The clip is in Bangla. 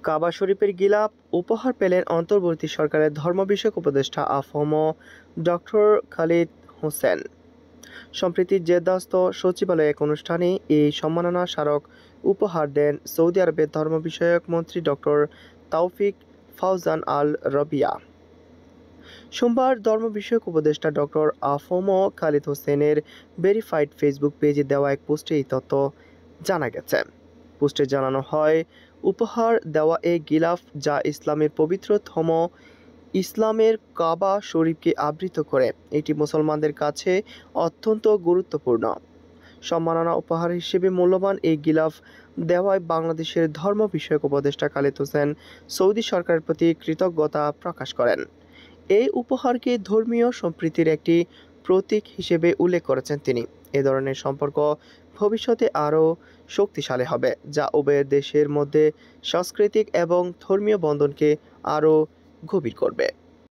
কাবা শরীফের গিলাফ উপহার পেলেন অন্তর্বর্তী সরকারের ধর্ম বিষয়ক উপদেষ্টা আফম ডক্টর খালিদ হোসেন। সম্প্রতি জেদ্দাস্থ সচিবালয়ে এক অনুষ্ঠানে এই সম্মাননা স্মারক উপহার দেন সৌদি আরবের ধর্ম বিষয়ক মন্ত্রী ডক্টর তাওফিক ফাউজান আল রবিয়া। সোমবার ধর্ম বিষয়ক উপদেষ্টা ডক্টর আফম খালিদ হোসেনের ভেরিফাইড ফেসবুক পেজে দেওয়া এক পোস্টে এই তথ্য জানা গেছে। পোস্টে জানানো হয়, উপহার দেওয়া এই গিলাফ, যা ইসলামের পবিত্রতম ইসলামের কাবা শরীফকে আবৃত করে, এটি মুসলমানদের কাছে অত্যন্ত গুরুত্বপূর্ণ। সম্মাননা উপহার হিসেবে মূল্যবান এই গিলাফ দেওয়ায় বাংলাদেশের ধর্ম বিষয়ক উপদেষ্টা খালিদ হোসেন সৌদি সরকারের প্রতি কৃতজ্ঞতা প্রকাশ করেন। এই উপহারকে ধর্মীয় সম্প্রীতির একটি প্রতীক হিসেবে উল্লেখ করেছেন তিনি। এ ধরনের সম্পর্ক ভবিষ্যতে আরও শক্তিশালী হবে, যা উভয় দেশের মধ্যে সাংস্কৃতিক এবং ধর্মীয় বন্ধনকে আরও গভীর করবে।